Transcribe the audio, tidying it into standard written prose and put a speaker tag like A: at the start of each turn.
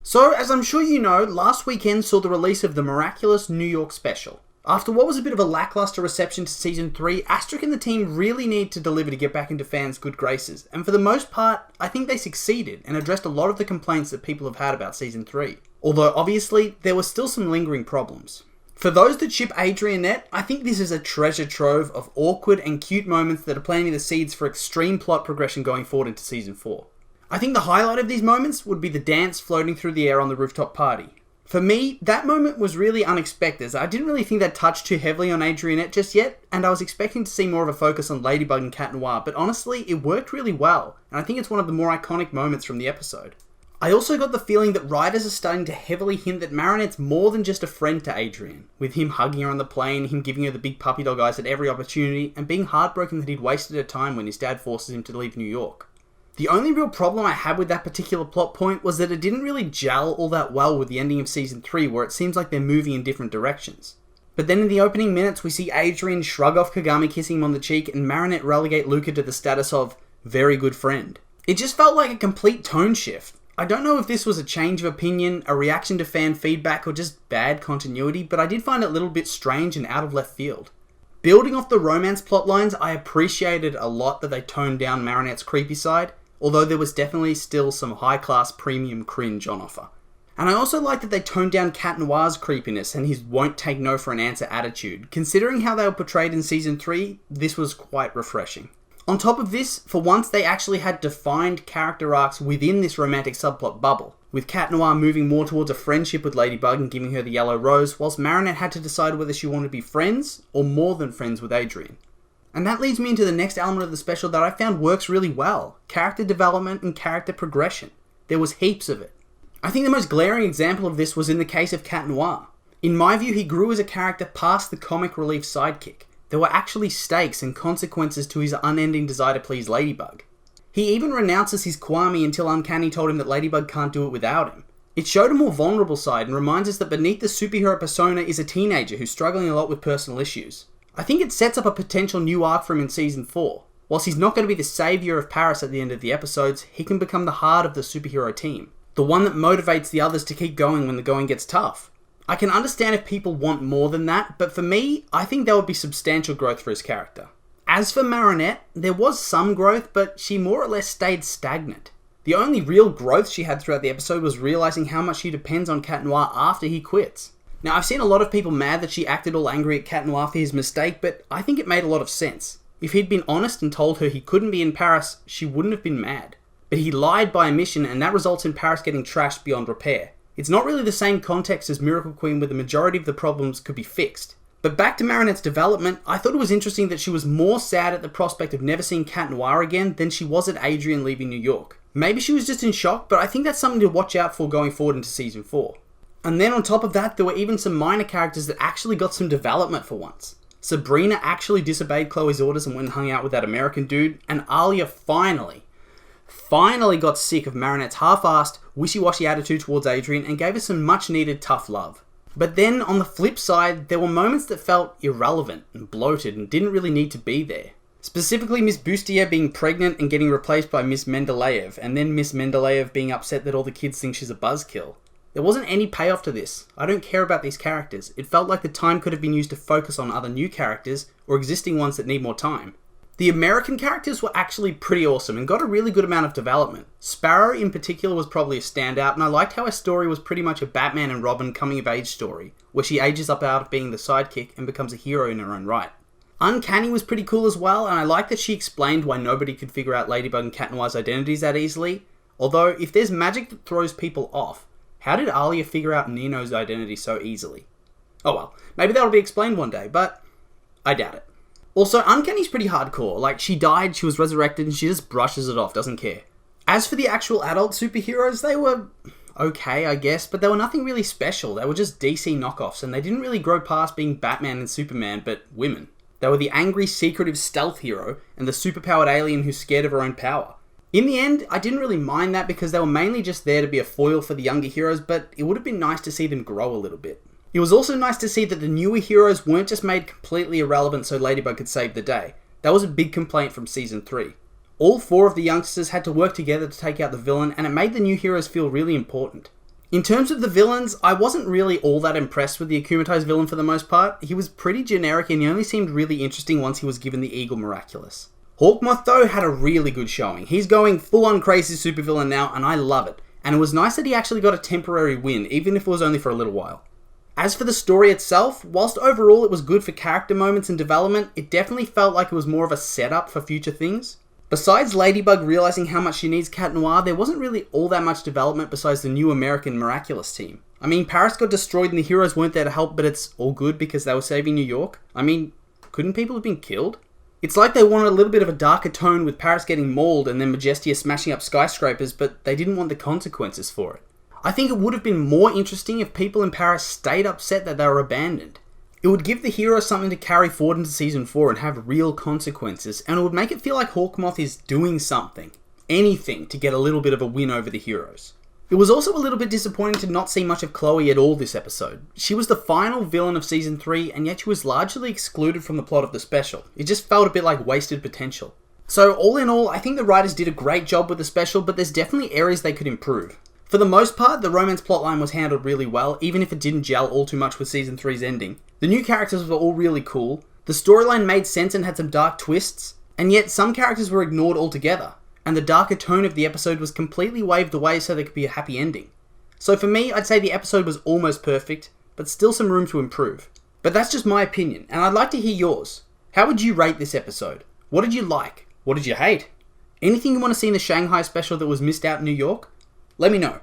A: So, as I'm sure you know, last weekend saw the release of the Miraculous New York special. After what was a bit of a lackluster reception to Season 3, Asterix and the team really need to deliver to get back into fans' good graces, and for the most part, I think they succeeded and addressed a lot of the complaints that people have had about Season 3. Although, obviously, there were still some lingering problems. For those that ship Adrienette, I think this is a treasure trove of awkward and cute moments that are planting the seeds for extreme plot progression going forward into Season 4. I think the highlight of these moments would be the dance floating through the air on the rooftop party. For me, that moment was really unexpected, as I didn't really think that touched too heavily on Adrienette just yet, and I was expecting to see more of a focus on Ladybug and Cat Noir, but honestly, it worked really well, and I think it's one of the more iconic moments from the episode. I also got the feeling that writers are starting to heavily hint that Marinette's more than just a friend to Adrien, with him hugging her on the plane, him giving her the big puppy dog eyes at every opportunity, and being heartbroken that he'd wasted her time when his dad forces him to leave New York. The only real problem I had with that particular plot point was that it didn't really gel all that well with the ending of Season 3, where it seems like they're moving in different directions. But then in the opening minutes, we see Adrien shrug off Kagami kissing him on the cheek, and Marinette relegate Luca to the status of very good friend. It just felt like a complete tone shift. I don't know if this was a change of opinion, a reaction to fan feedback, or just bad continuity, but I did find it a little bit strange and out of left field. Building off the romance plotlines, I appreciated a lot that they toned down Marinette's creepy side, although there was definitely still some high-class premium cringe on offer. And I also like that they toned down Cat Noir's creepiness and his won't-take-no for an answer attitude. Considering how they were portrayed in Season 3, this was quite refreshing. On top of this, for once they actually had defined character arcs within this romantic subplot bubble, with Cat Noir moving more towards a friendship with Ladybug and giving her the yellow rose, whilst Marinette had to decide whether she wanted to be friends or more than friends with Adrien. And that leads me into the next element of the special that I found works really well: character development and character progression. There was heaps of it. I think the most glaring example of this was in the case of Cat Noir. In my view, he grew as a character past the comic relief sidekick. There were actually stakes and consequences to his unending desire to please Ladybug. He even renounces his Kwame until Uncanny told him that Ladybug can't do it without him. It showed a more vulnerable side and reminds us that beneath the superhero persona is a teenager who's struggling a lot with personal issues. I think it sets up a potential new arc for him in Season 4. Whilst he's not going to be the saviour of Paris at the end of the episodes, he can become the heart of the superhero team. The one that motivates the others to keep going when the going gets tough. I can understand if people want more than that, but for me, I think there would be substantial growth for his character. As for Marinette, there was some growth, but she more or less stayed stagnant. The only real growth she had throughout the episode was realising how much she depends on Cat Noir after he quits. Now, I've seen a lot of people mad that she acted all angry at Cat Noir for his mistake, but I think it made a lot of sense. If he'd been honest and told her he couldn't be in Paris, she wouldn't have been mad. But he lied by omission, and that results in Paris getting trashed beyond repair. It's not really the same context as Miracle Queen, where the majority of the problems could be fixed. But back to Marinette's development, I thought it was interesting that she was more sad at the prospect of never seeing Cat Noir again than she was at Adrien leaving New York. Maybe she was just in shock, but I think that's something to watch out for going forward into Season 4. And then on top of that, there were even some minor characters that actually got some development for once. Sabrina actually disobeyed Chloe's orders and went and hung out with that American dude, and Alia finally got sick of Marinette's half-assed, wishy-washy attitude towards Adrien and gave us some much-needed tough love. But then, on the flip side, there were moments that felt irrelevant and bloated and didn't really need to be there. Specifically, Miss Bustier being pregnant and getting replaced by Miss Mendeleev, and then Miss Mendeleev being upset that all the kids think she's a buzzkill. There wasn't any payoff to this. I don't care about these characters. It felt like the time could have been used to focus on other new characters, or existing ones that need more time. The American characters were actually pretty awesome and got a really good amount of development. Sparrow in particular was probably a standout, and I liked how her story was pretty much a Batman and Robin coming of age story, where she ages up out of being the sidekick and becomes a hero in her own right. Uncanny was pretty cool as well, and I liked that she explained why nobody could figure out Ladybug and Cat Noir's identities that easily. Although, if there's magic that throws people off, how did Alia figure out Nino's identity so easily? Oh well, maybe that'll be explained one day, but I doubt it. Also, Uncanny's pretty hardcore. Like, she died, she was resurrected, and she just brushes it off, doesn't care. As for the actual adult superheroes, they were okay, I guess, but they were nothing really special. They were just DC knockoffs, and they didn't really grow past being Batman and Superman, but women. They were the angry, secretive stealth hero, and the superpowered alien who's scared of her own power. In the end, I didn't really mind that because they were mainly just there to be a foil for the younger heroes, but it would have been nice to see them grow a little bit. It was also nice to see that the newer heroes weren't just made completely irrelevant so Ladybug could save the day. That was a big complaint from Season 3. All 4 of the youngsters had to work together to take out the villain, and it made the new heroes feel really important. In terms of the villains, I wasn't really all that impressed with the Akumatized Villain for the most part. He was pretty generic and he only seemed really interesting once he was given the Eagle Miraculous. Hawkmoth though had a really good showing. He's going full on crazy supervillain now and I love it. And it was nice that he actually got a temporary win, even if it was only for a little while. As for the story itself, whilst overall it was good for character moments and development, it definitely felt like it was more of a setup for future things. Besides Ladybug realizing how much she needs Cat Noir, there wasn't really all that much development besides the new American Miraculous team. I mean, Paris got destroyed and the heroes weren't there to help, but it's all good because they were saving New York. I mean, couldn't people have been killed? It's like they wanted a little bit of a darker tone with Paris getting mauled and then Majestia smashing up skyscrapers, but they didn't want the consequences for it. I think it would have been more interesting if people in Paris stayed upset that they were abandoned. It would give the hero something to carry forward into Season 4 and have real consequences, and it would make it feel like Hawkmoth is doing something, anything, to get a little bit of a win over the heroes. It was also a little bit disappointing to not see much of Chloe at all this episode. She was the final villain of Season 3, and yet she was largely excluded from the plot of the special. It just felt a bit like wasted potential. So all in all, I think the writers did a great job with the special, but there's definitely areas they could improve. For the most part, the romance plotline was handled really well, even if it didn't gel all too much with Season 3's ending. The new characters were all really cool, the storyline made sense and had some dark twists, and yet some characters were ignored altogether, and the darker tone of the episode was completely waved away so there could be a happy ending. So for me, I'd say the episode was almost perfect, but still some room to improve. But that's just my opinion, and I'd like to hear yours. How would you rate this episode? What did you like? What did you hate? Anything you want to see in the Shanghai special that was missed out in New York? Let me know.